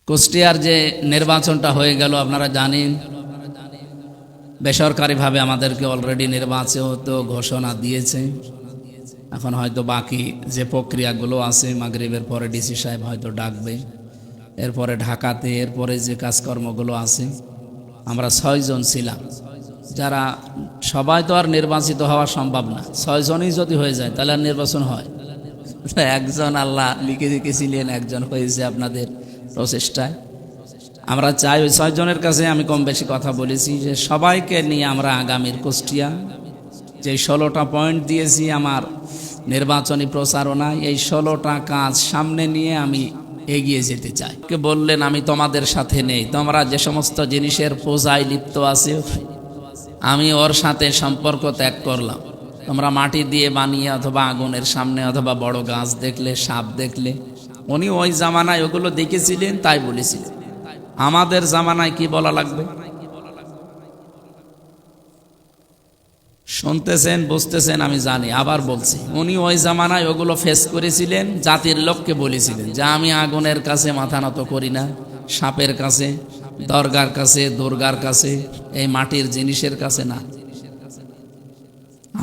কুষ্টিয়ার যে নির্বাচনটা হয়ে গেল আপনারা জানেন, বেসরকারিভাবে আমাদেরকে অলরেডি নির্বাচিত ঘোষণা দিয়েছে। এখন হয়তো বাকি যে প্রক্রিয়াগুলো আছে, মাগরিবের পরে ডিসি সাহেব হয়তো ডাকবে, এরপরে ঢাকাতে, এরপরে যে কাজকর্মগুলো আছে। আমরা 6 জন ছিলাম, যারা সবাই তো আর নির্বাচিত হওয়া সম্ভব না। 6 জনই যদি হয়ে যায় তাহলে আর নির্বাচন হয়? একজন আল্লাহ লিখে রেখেছিলেন, একজন হয়েছে আপনাদের প্রচেষ্টায়। আমরা চাই ওই 6 জনের কাছে আমি কম বেশি কথা বলেছি যে সবাইকে নিয়ে আমরা আগামীর কুষ্টিয়া যে 16টা পয়েন্ট দিয়েছি আমার নির্বাচনী প্রচারণায়, এই 16টা কাজ সামনে নিয়ে আমি এগিয়ে যেতে চাই। কে বললেন আমি তোমাদের সাথে নেই, তোমরা যে সমস্ত জিনিসের পূজায় লিপ্ত আছে আমি ওর সাথে সম্পর্ক ত্যাগ করলাম। তোমরা মাটি দিয়ে বানিয়ে অথবা আগুনের সামনে অথবা বড় গাছ দেখলে, সাপ দেখলে, উনি ওই জামানায় ওগুলো দেখেছিলেন তাই বলেছিলেন। আমাদের জামানায় কি বলা লাগবে? শুনতেছেন, বুঝতেছেন, আমি জানি, আবার বলছি, উনি ওই জামানায় ওগুলো ফেস করেছিলেন, জাতির লোককে বলেছিলেন যে আমি আগুনের কাছে মাথা নত করি না, সাপের কাছে, দরগার কাছে, দুর্গার কাছে, এই মাটির জিনিসের কাছে না।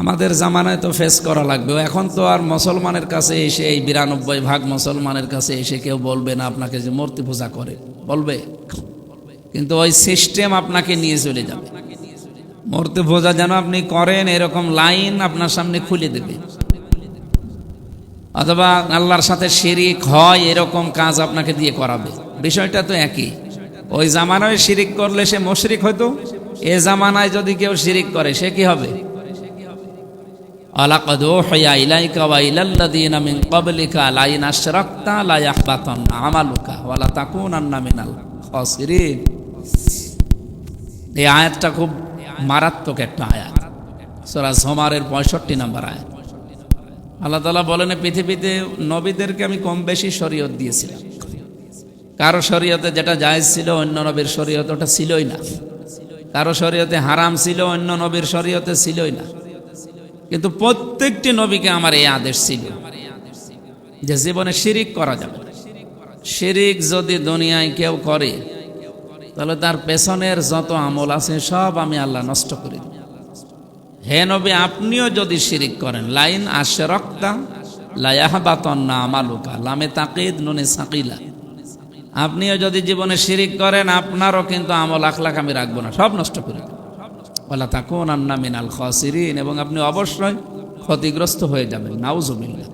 আমাদের জামানায় তো ফেস করা লাগবে। এখন তো আর মুসলমানের কাছে এসে, এই 92% মুসলমানের কাছে এসে কেউ বলবে না আপনাকে যে মূর্তি পূজা করে, বলবে, কিন্তু ওই সিস্টেম আপনাকে নিয়ে চলে যাবে। মূর্তি পূজা যেন আপনি করেন এরকম লাইন আপনার সামনে খুলে দেবে, অথবা আল্লাহর সাথে শিরিক হয় এরকম কাজ আপনাকে দিয়ে করাবে। বিষয়টা তো একই। ওই জামানায় শিরিক করলে সে মুশরিক হতো, এ জামানায় যদি কেউ শিরিক করে সে কি হবে? আলাকাদ উহিয়া ইলাইকা ওয়া ইলাল্লাযীনা মিন ক্বাবলিকা লা ইন আশরাকতা লা ইয়াহবাতান্না আমালুকা ওয়া লা তাকুনান্না মিনাল খাসিরিন। এই আয়াতটা খুব মারাত্মক একটা আয়াত, সূরা জুমারের 65 নম্বর আয়াত। আল্লাহ তাআলা বলেন পৃথিবীতে নবীদেরকে আমি কম বেশি শরীয়ত দিয়েছিলাম। কারো শরীয়তে যেটা জায়েজ ছিল অন্য নবীর শরীয়তে ওটা ছিলই না। কারো শরীয়তে হারাম ছিল অন্য নবীর শরীয়তে ছিলই না। কিন্তু প্রত্যেকটি নবীকে আমার এই আদেশ ছিল যে জীবনে শিরিক করা যাবে না। শিরিক যদি দুনিয়ায় কেউ করে তাহলে তার পেছনের যত আমল আছে সব আমি আল্লাহ নষ্ট করে দিই। হে নবী, আপনিও যদি শিরিক করেন, লাইন আশরাকতা লা ইয়াহবাতান্না আমালুকা, লামে তাকিদ নুনে সাকিলা, আপনিও যদি জীবনে শিরিক করেন আপনারও কিন্তু আমল আখলাক আমি রাখবো না, সব নষ্ট করে দেব। ওয়ালা তাকুনান্না মিনাল খাসিরিন, এবং আপনি অবশ্যই ক্ষতিগ্রস্ত হয়ে যাবেন। নাউজুবিল্লাহ।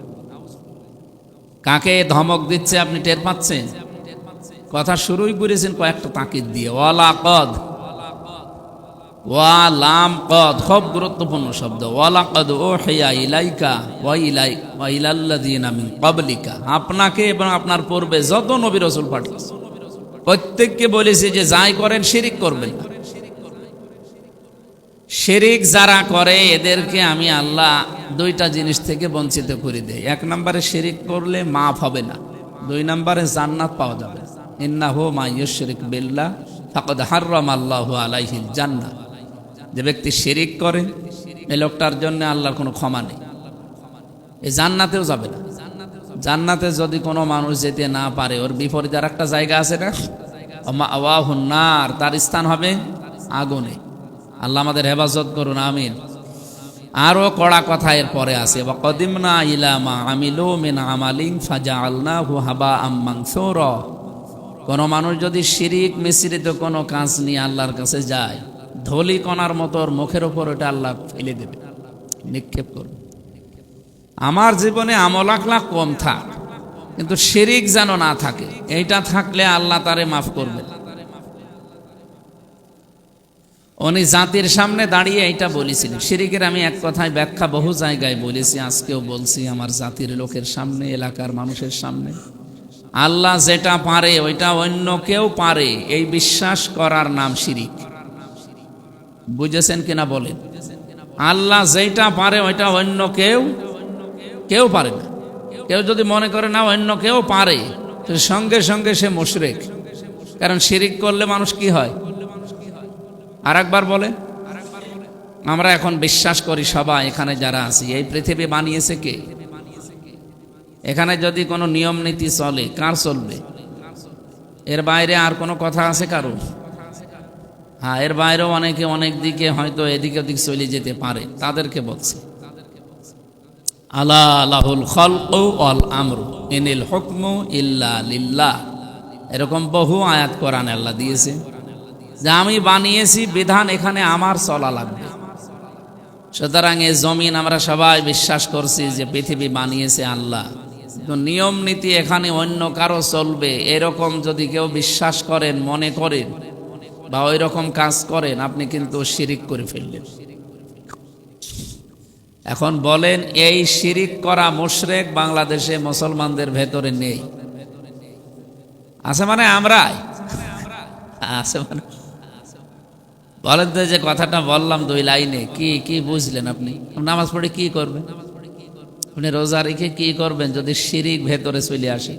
কাকে ধমক দিচ্ছে আপনি টের পাচ্ছেন? কথা শুরুই করেছেন কয়েকটা তাকিদ দিয়ে, ওয়ালা কদ, ওয়া লাম কদ, খুব গুরুত্বপূর্ণ শব্দ। ওয়ালা কদ উহিয়া ইলাইকা ওয়া ইলাল্লাযীনা মিন ক্বাবলিকা, আপনাকে এবং আপনার পূর্বে যত নবী রাসূল পাঠিয়েছে প্রত্যেককে বলেছে যে যাই করেন শিরিক করবেন না। শিরিক যারা করে এদেরকে আমি আল্লাহ 2টা জিনিস থেকে বঞ্চিত করে দেই। 1 নম্বরে শিরিক করলে মাফ হবে না, 2 নম্বরে জান্নাত পাওয়া যাবে। ইন্নাহু মা ইউশরিক বিল্লাহ ফাকাদ হারামাল্লাহু আলাইহিল জান্নাহ। যে ব্যক্তি শিরিক করে এই লোকটার জন্য আল্লাহর কোনো ক্ষমা নেই, এই জান্নাতেও যাবে না। জান্নাতে যদি কোনো মানুষ যেতে না পারে, ওর বিপরীতে আর একটা জায়গা আছে না, মাওয়াহুন নার, তার স্থান হবে আগুনে। আল্লাহ আমাদের হেফাজত করুন, আমিন। আরো কড়া কথা এর পরে আছে, ওয়া কদিমনা ইলা মা আমিলু মিন আমালিন ফাজআলনাহু হাবাআম মানসুরা। কোন মানুষ যদি শিরিক মিশ্রিত কোনো কাজ নিয়ে আল্লাহর কাছে যায়, ধলি কণার মতো ওর মুখের উপর ওটা আল্লাহ ফেলে দেবে, নিক্ষেপ করবে। আমার জীবনে আমল আখলাক কম থাক, কিন্তু শিরিক যেন না থাকে, এইটা থাকলে আল্লাহ তারে মাফ করবে। উনি জাতির সামনে দাঁড়িয়ে এইটা বলেছিলেন। শিরিকের আমি এক কথায় ব্যাখ্যা বহু জায়গায় বলেছি, আজকেও বলছি আমার জাতির লোকের সামনে, এলাকার মানুষের সামনে। আল্লাহ যেটা পারে ওইটা অন্য কেউ পারে, এই বিশ্বাস করার নাম শিরিক। বুঝেছেন কিনা বলেন? আল্লাহ যেটা পারে ওইটা অন্য কেউ পারে না। কেউ যদি মনে করে না অন্য কেউ পারে, তো সঙ্গে সঙ্গে সে মুশরিক। কারণ শিরিক করলে মানুষ কি হয়? আরেকবার বলে, আমরা এখন বিশ্বাস করি সবাই এখানে যারা আছি, এই পৃথিবী বানিয়েছে কে? এখানে যদি কোনো নিয়ম নীতি চলে, কার চলবে? এর বাইরে আর কোনো কথা আছে কারো? হ্যাঁ, এর বাইরেও অনেকে অনেক দিকে হয়তো এদিক ওদিক চলে যেতে পারে, তাদেরকে বলছে আলা লাহুল খালকু ওয়াল আমরু ইনিল হুকমু ইল্লা লিল্লাহ। এরকম বহু আয়াত কোরআনে আল্লাহ দিয়েছে যে আমি বানিয়েছি, বিধান এখানে আমার চলা লাগবে। সুতরাং এই জমিন আমরা সবাই বিশ্বাস করছি যে পৃথিবী বানিয়েছে আল্লাহ, তো নিয়ম নীতি এখানে অন্য কারো চলবে এরকম যদি কেউ বিশ্বাস করেন, মনে করেন বা ওই রকম কাজ করেন, আপনি কিন্তু শিরিক করে ফেললেন। এখন বলেন, এই শিরিক করা মুশরিক বাংলাদেশে মুসলমানদের ভেতরে নেই? আছে মানে আমরাই আছে মানে? বলেন তো, যে কথাটা বললাম 2 লাইনে, কি বুঝলেন আপনি? নামাজ পড়ে কি করবেন? আপনি রোজা রেখে কি করবেন যদি শিরিক ভেতরে চলে আসে?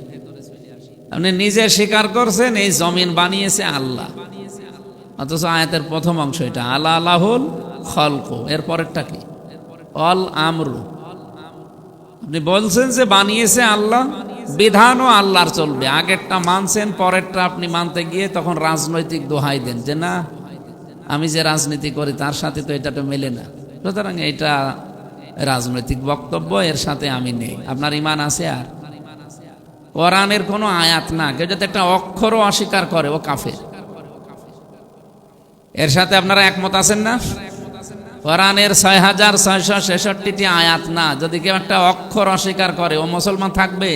আপনি নিজে স্বীকার করছেন এই জমিন বানিয়েছে আল্লাহ, অথচ আয়াতের প্রথম অংশ এটা আলা লাহুল খালকু, এর পরেরটা কি? অল আমরু। আপনি বলছেন যে বানিয়েছে আল্লাহ, বিধানও আল্লাহর চলবে। আগেরটা মানছেন, পরেরটা আপনি মানতে গিয়ে তখন রাজনৈতিক দোহাই দেন যে না, আমি যে রাজনীতি করি তার সাথে তো এটা তো মেলে না, সুতরাং এটা রাজনৈতিক বক্তব্য, এর সাথে আমি নেই। আপনার ঈমান আছে? আর কোরআনের কোনো আয়াত না, কেউ যদি একটা অক্ষরও অস্বীকার করে ও কাফের। এর সাথে আপনারা একমত আছেন না? কোরআনের 6666টি আয়াত না, যদি কেউ একটা অক্ষর অস্বীকার করে ও মুসলমান থাকবে?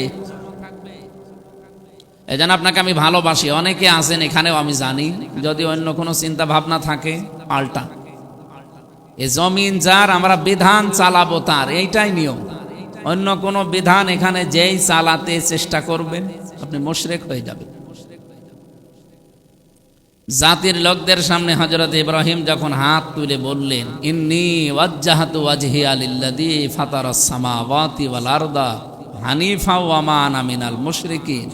এজন্য আপনাকে আমি ভালোবাসি। অনেকে আছেন এখানেও, আমি জানি, যদি অন্য কোনো চিন্তা ভাবনা থাকে পাল্টা। এ জমিন যার, আমরা বিধান চালাবো তার, এইটাই নিয়ম। অন্য কোনো বিধান এখানে যেই চালাতে চেষ্টা করবেন আপনি মুশরিক হয়ে যাবেন। জাতির লোকদের সামনে হযরত ইব্রাহিম যখন হাত তুলে বললেন, ইন্নী ওয়াজ্জাহাতু ওয়াজহিয়া লিল্লাযী ফাতারাস সামাওয়াতি ওয়াল আরদা হানিফা ওয়া মা আনা মিনাল মুশরিকিন,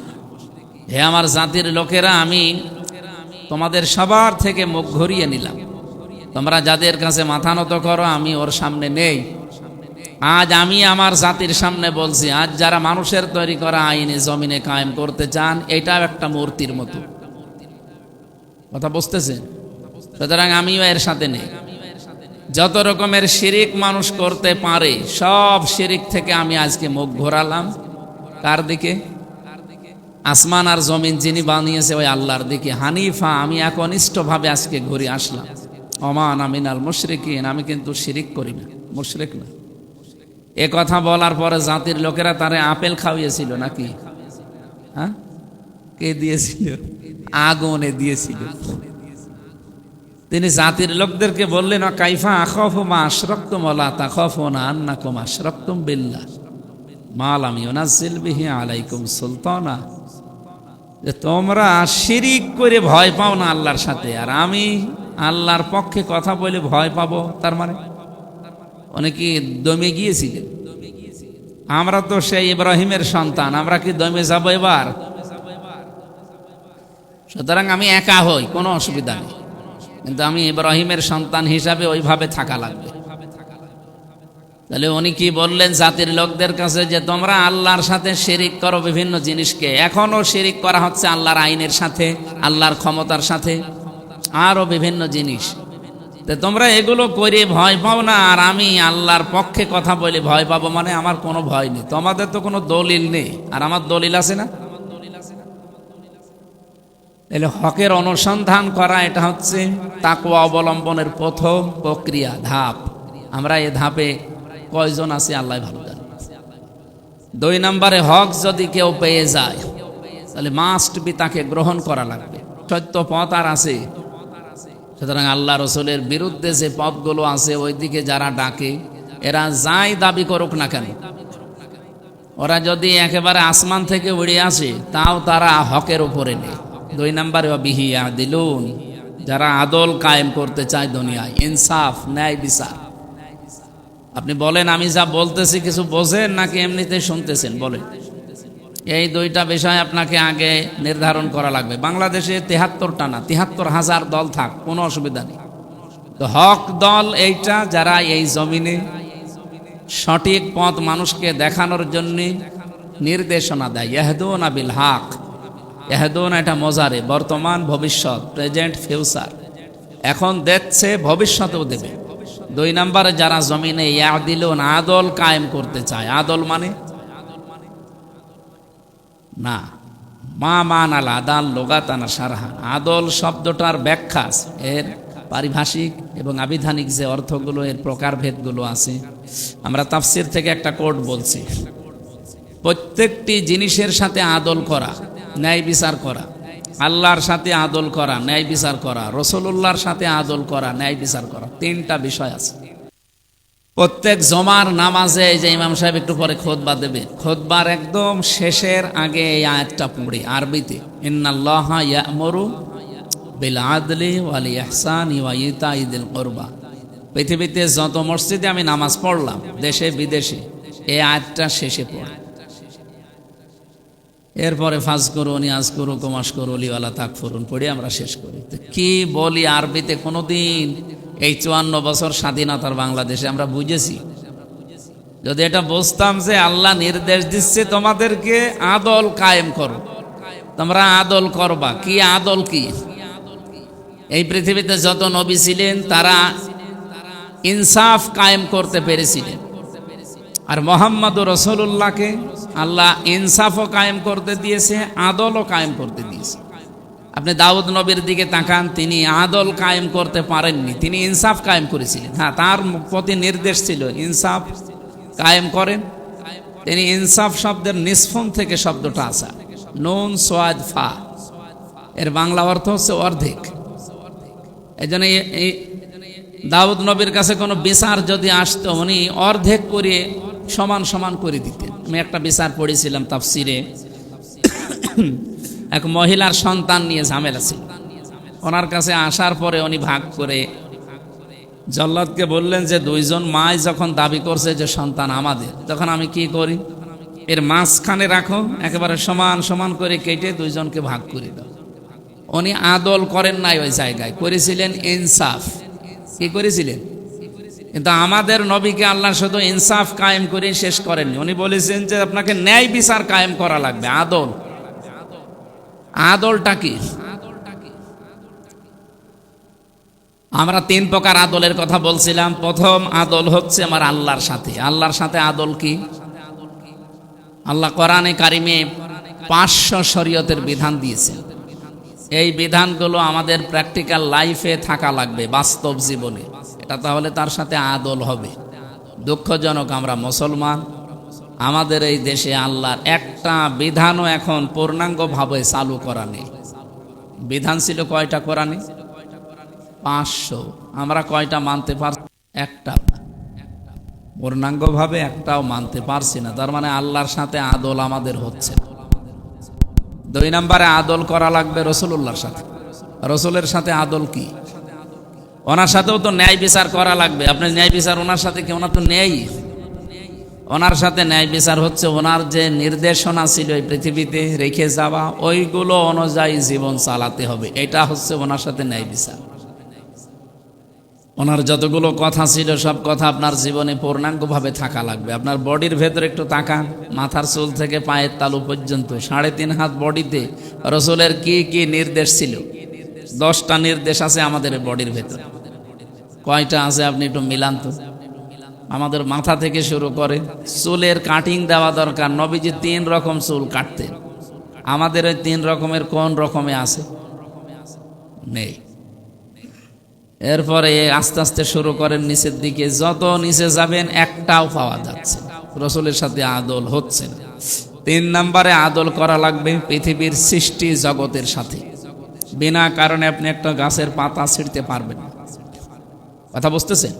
হে আমার জাতির লোকেরা, আমি তোমাদের সবার থেকে মুখ ঘুরিয়ে নিলাম। তোমরা যাদের কাছে মাথা নত করো, আমি ওর সামনে নেই। আজ আমি আমার জাতির সামনে বলছি, আজ যারা মানুষের তৈরি করা আইনে জমিনে কায়েম করতে চান, এটাও একটা মূর্তির মতো। কথা বুঝতেছেন? সুতরাং আমিও এর সাথে নেই। যত রকমের শিরিক মানুষ করতে পারে, সব শিরিক থেকে আমি আজকে মুখ ঘোরালাম। কার দিকে? আসমান আর জমিন যিনি বানিয়েছে ওই আল্লাহর দিকে। হানিফা, আমি একনিষ্ঠভাবে আজকে ঘুরে আসলাম। ওমান আমিনাল মুশরিকিন, আমি কিন্তু শিরিক করি না, মুশরিক না। এ কথা বলার পরে জাতির লোকেরা তারে আপেল খাওয়িয়েছিল নাকি? হ্যাঁ, কে দিয়েছিল? আগুনে দিয়েছিল। তিনি জাতির লোকদেরকে বললেন, কাইফা আখাফু মা আশরাকতুম ওয়া লা তাখাফুনা আন্নাকুম আশরাকতুম বিল্লাহ মা লাম ইউনাজ্জিল বিহি আলাইকুম সুলতানা, যে তোমরা শিরিক করে ভয় পাও না আল্লাহর সাথে, আর আমি আল্লাহর পক্ষে কথা বলে ভয় পাবো। তার মানে অনেকে দমে গিয়েছিলেন। আমরা তো সেই ইব্রাহিমের সন্তান, আমরা কি দমে যাবো এবার? সুতরাং আমি একা হই, কোনো অসুবিধা নেই, কিন্তু আমি ইব্রাহিমের সন্তান হিসাবে ওইভাবে থাকা লাগবে। তাহলে উনি কি বললেন জাতির লোকদের কাছে, যে তোমরা আল্লাহর সাথে শিরিক করো বিভিন্ন জিনিসকে। এখনো শিরিক করা হচ্ছে আল্লাহর আইনের সাথে, আল্লাহর ক্ষমতার সাথে, আরো বিভিন্ন জিনিস। তো তোমরা এগুলো করে ভয় পাও না, আর আমি আল্লাহর পক্ষে কথা বলে ভয় পাবো, মানে আমার কোনো ভয় নেই। তোমাদের তো কোনো দলিল নেই, আর আমার দলিল আছে না। তাহলে হকের অনুসন্ধান করা, এটা হচ্ছে তাকওয়া অবলম্বনের প্রথম প্রক্রিয়া, ধাপ। আমরা এ ধাপে কয়জন আছে আল্লাহ ভালো জানে। 2 নম্বরে, হক যদি কেউ পেয়ে যায় তাহলে মাস্ট বি তাকে গ্রহণ করা লাগবে। সত্য পথ আর আছে। সুতরাং আল্লাহ রসুলের বিরুদ্ধে যে পথগুলো আছে ওই দিকে যারা ডাকে, এরা যাই দাবি করুক না কেন, ওরা যদি একেবারে আসমান থেকে উড়ে আসে তাও তারা হকের উপরে নেই। 2 নম্বরে বিহি আদিলুন, যারা আদল কায়েম করতে চায় দুনিয়ায়, ইনসাফ, ন্যায় বিচার। আপনি বলেন, আমি যা বলতেছি কিছু বোঝেন নাকি এমনিতে শুনতেছেন? বলেন। এই 2টা বিষয় আপনাকে আগে নির্ধারণ করা লাগবে। বাংলাদেশে 73টা না 73,000 দল থাক, কোনো অসুবিধা নেই। তো হক দল এইটা, যারা এই জমিনে সঠিক পথ মানুষকে দেখানোর জন্য নির্দেশনা দেয়, ইয়াহদুনা বিল হক, এহদুন এটা মজারে, বর্তমান ভবিষ্যৎ, প্রেজেন্ট ফিউচার। এখন দেখছে, ভবিষ্যতেও দেবে। 2 নম্বরে যারা জমিনে ইয়াদিলুন আদল কায়েম করতে চায়। আদল মানে না, মা মান আল আদাল লোগাতানা সারহান। আদল শব্দটার ব্যাখ্যা আছে, এর পারিভাষিক এবং আবিধানিক যে অর্থগুলো, এর প্রকারভেদগুলো আছে। আমরা তাফসির থেকে একটা কোড বলছি, প্রত্যেকটি জিনিসের সাথে আদল করা, ন্যায় বিচার করা। আল্লাহর সাথে আদল করা, ন্যায় বিচার করা, রাসূলুল্লাহর সাথে আদল করা, ন্যায় বিচার করা, 3টা বিষয় আছে। প্রত্যেক জমার নামাজে যে ইমাম সাহেব একটু পরে খুতবা দেবে, খুতবার একদম শেষের আগে এই আয়াতটা পড়ি আরবিতে, ইন্নাল্লাহা ইয়া'মুরু বিল আদলি ওয়াল ইহসানি ওয়া ইতাইযিল কুরবা। পৃথিবীতে যত মসজিদে আমি নামাজ পড়লাম, দেশে বিদেশে, এই আয়াতটা শেষে পড়ে। এরপরে ফাজকুরুনি আযকুরুকুম ওয়াশকুরুলি ওয়ালা তাকফুরুন পড়ে আমরা শেষ করি। তো কি বলি আরবিতে কোনোদিন এই 54 বছর স্বাধীনতার বাংলাদেশে আমরা বুঝেছি? যদি এটা বুঝতাম যে আল্লাহ নির্দেশ দিচ্ছে তোমাদেরকে আদল কায়েম করো, তোমরা আদল করবা। কি আদল? কি এই পৃথিবীতে যত নবী ছিলেন তারা ইনসাফ কায়েম করতে পেরেছিলেন, আর মুহাম্মদুর রাসূলুল্লাহকে আল্লাহ ইনসাফও কায়েম করতে দিয়েছে, আদলও কায়েম করতে দিয়েছে। আপনি দাউদ নবীর দিকে তাকান, তিনি আদল কায়েম করতে পারেননি, তিনি ইনসাফ কায়েম করেছিলেন। হ্যাঁ, তার প্রতি নির্দেশ ছিল ইনসাফ কায়েম করেন। তিনি ইনসাফ শব্দের নিষ্ফন থেকে শব্দটা আসা, নুন সোয়াদ ফা, এর বাংলা অর্থ হচ্ছে অর্ধেক। এই জন্য এই দাউদ নবীর কাছে কোনো বিচার যদি আসতো, উনি অর্ধেক করে সমান সমান করে দিতেন। আমি একটা বিচার পড়েছিলাম তাফসিরে, এক মহিলার সন্তান নিয়ে ঝামেলা ছিল। ওনার কাছে আসার পরে উনি ভাগ করে জল্লাদকে বললেন যে 2 জন মাই যখন দাবি করছে যে সন্তান আমাদের, তখন আমি কি করি, এর মাঝখানে রাখো, একেবারে সমান সমান করে কেটে 2 জনকে ভাগ করে দাও। উনি আদল করেন নাই, ওই জায়গায় করেছিলেন ইনসাফ। কি করেছিলেন? কিন্তু আমাদের নবীকে আল্লাহ শুধু ইনসাফ কায়েম করে শেষ করেননি, উনি বলেছেন যে আপনাকে ন্যায় বিচার কায়েম করা লাগবে। আদল, আদলটা কি? আমরা 3 প্রকার আদলের কথা বলছিলাম। প্রথম আদল হচ্ছে আমার আল্লাহর সাথে। আল্লাহর সাথে আদল কি? আল্লাহ কোরআনে কারিমে 500 শরীয়তের বিধান দিয়েছেন। এই বিধানগুলো আমাদের প্র্যাকটিক্যাল লাইফে থাকা লাগবে, বাস্তব জীবনে। এটা তাহলে তার সাথে আদল হবে। দুঃখজনক, আমরা মুসলমান, আমাদের এই দেশে আল্লাহর একটা বিধানও এখন পূর্ণাঙ্গভাবে চালু করা নেই। বিধান ছিল কয়টা কোরআনে? 500। আমরা কয়টা মানতে পারছি? একটা। পূর্ণাঙ্গভাবে একটাও মানতে পারছি না। তার মানে আল্লাহর সাথে আদল আমাদের হচ্ছে না। 2 নম্বরে আদল করা লাগবে রাসূলুল্লাহর সাথে। রাসূলের সাথে আদল কি? ওনার সাথেও তো ন্যায় বিচার করা লাগবে। আপনার ন্যায় বিচার ওনার সাথে কি? ওনার তো নেই। ওনার সাথে ন্যায় বিচার হচ্ছে ওনার যে নির্দেশনা ছিল এই পৃথিবীতে রেখে যাওয়া, ওইগুলো অনুযায়ী জীবন চালাতে হবে। এটা হচ্ছে ওনার সাথে ন্যায় বিচার। ওনার যতগুলো কথা ছিল সব কথা আপনার জীবনে পূর্ণাঙ্গভাবে থাকা লাগবে। আপনার বডির ভেতরে একটু তাকান, মাথার চুল থেকে পায়ের তালু পর্যন্ত 3.5 হাত বডিতে রাসূলের কি কি নির্দেশ ছিল? 10টা নির্দেশ আছে আমাদের বডির ভেতরে। কয়টা আছে আপনি একটু মিলান তো। আমাদের মাথা থেকে শুরু করে চুলের কাটিং দেওয়া দরকার। নবীজি 3 রকম চুল কাটতেন, আমাদের ওই 3 রকমের কোন রকমে আছে? নেই। এরপরে আস্তে আস্তে শুরু করেন নিচের দিকে, যত নিচে যাবেন একটাও পাওয়া যাচ্ছে, রাসূলের সাথে আদল হচ্ছে না। 3 নম্বরে আদল করা লাগবে পৃথিবীর সৃষ্টি জগতের সাথে। বিনা কারণে আপনি একটা গাছের পাতা ছিঁড়তে পারবেন না। কথা বুঝতেছেন?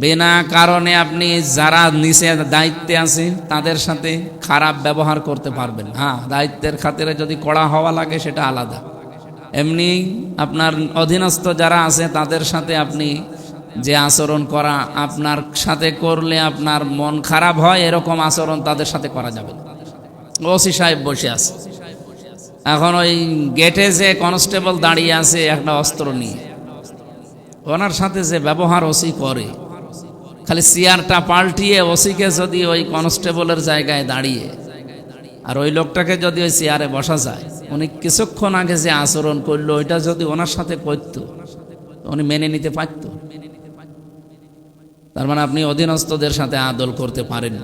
বিনা কারণে আপনি যারা নিচে দায়িত্বে আছে তাদের সাথে খারাপ ব্যবহার করতে পারবেন। হ্যাঁ, দায়িত্বের খাতিরে যদি কড়া হওয়া লাগে সেটা আলাদা। এমনি আপনার অধীনস্থ যারা আছে তাদের সাথে আপনি যে আচরণ করা আপনার সাথে করলে আপনার মন খারাপ হয়, এরকম আচরণ তাদের সাথে করা যাবে না। ওসি সাহেব বসে আছে, এখন ওই গেটে যে কনস্টেবল দাঁড়িয়ে আছে একটা অস্ত্র নিয়ে, ওনার সাথে যে ব্যবহার ওসি করে, খালি চেয়ারটা পাল্টিয়ে ওসিকে যদি ওই কনস্টেবলের জায়গায় দাঁড়িয়ে আর ওই লোকটাকে যদি ওই চেয়ারে বসা যায়, উনি কিছুক্ষণ আগে যে আচরণ করলো ওইটা যদি ওনার সাথে করতো উনি মেনে নিতে পারত। তার মানে আপনি অধীনস্থদের সাথে আদল করতে পারেন।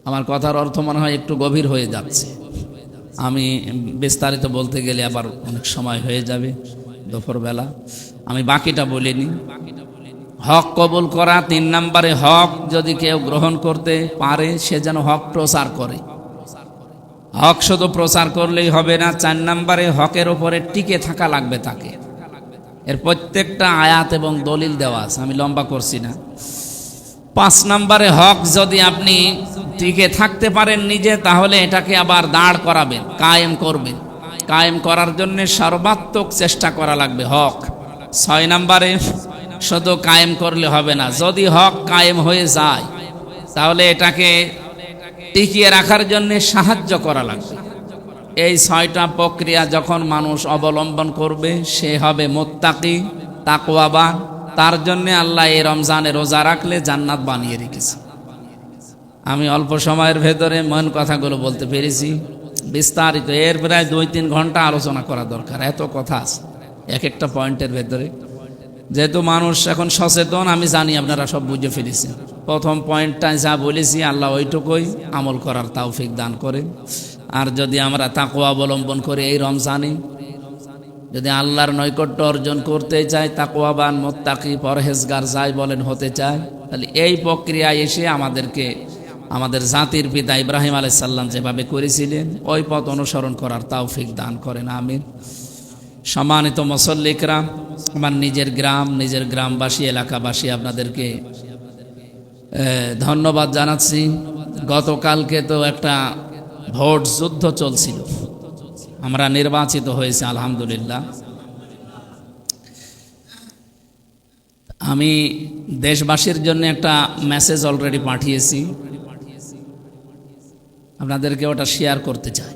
আমার কথার অর্থ মনে হয় একটু গভীর হয়ে যাচ্ছে। আমি বিস্তারিত বলতে গেলে আবার অনেক সময় হয়ে যাবে দুপুরবেলা। আমি বাকিটা বলিনি। হক কবুল করা 3 নম্বরে, হক যদি কেউ গ্রহণ করতে পারে সে যেন হক প্রচার করে। হক শুধু প্রচার করলেই হবে না, 4 নম্বরে হকের উপরে টিকে থাকা লাগবে তাকে। এর প্রত্যেকটা আয়াত এবং দলিল দেওয়া আছে, আমি লম্বা করছি না। 5 নম্বরে হক যদি আপনি টিকে থাকতে পারেন নিজে, তাহলে এটাকে আবার দাঁড় করাবেন, কায়েম করবেন। কায়েম করার জন্য সর্বাত্মক চেষ্টা করা লাগবে হক। 6 নম্বরে শুধু কায়েম করলে হবে না, যদি হক কায়েম হয়ে যায় তাহলে এটাকে টিকিয়ে রাখার জন্য সাহায্য করা লাগবে। এই 6টা প্রক্রিয়া যখন মানুষ অবলম্বন করবে সে হবে মুত্তাকি, তাকওয়াবান। তার জন্য আল্লাহ এই রমজানে রোজা রাখলে জান্নাত বানিয়ে রেখেছে। আমি অল্প সময়ের ভেতরে মন কথাগুলো বলতে পেরেছি বিস্তারিত। এর প্রায় 2-3 ঘন্টা আলোচনা করা দরকার, এত কথা আছে এক একটা পয়েন্টের ভেতরে। যেহেতু মানুষ এখন সচেতন, আমি জানি আপনারা সব বুঝে ফেলেছেন। প্রথম পয়েন্টটায় যা বলেছি আল্লাহ ওইটুকুই আমল করার তৌফিক দান করে। আর যদি আমরা তাকওয়া অবলম্বন করে এই রমজানে যদি আল্লাহর নৈকট্য অর্জন করতে চাই, তাকওয়াবান, মুত্তাকি, পরহেজগার যাই বলেন হতে চায়, তাহলে এই প্রক্রিয়ায় এসে আমাদেরকে আমাদের জাতির পিতা ইব্রাহিম আলাইহিস সালাম যেভাবে করেছিলেন ওই পথ অনুসরণ করার তৌফিক দান করেন, আমিন। সম্মানিত মুসল্লিকরাম, আমার নিজের গ্রাম, নিজের গ্রামবাসী, এলাকাবাসী, আপনাদেরকে ধন্যবাদ জানাচ্ছি। গতকালকে তো একটা ভোট যুদ্ধ চলছিল, আমরা নির্বাচিত হয়েছি আলহামদুলিল্লাহ। আমি দেশবাসীর জন্য একটা মেসেজ অলরেডি পাঠিয়েছি, আপনাদেরকে ওটা শেয়ার করতে চাই।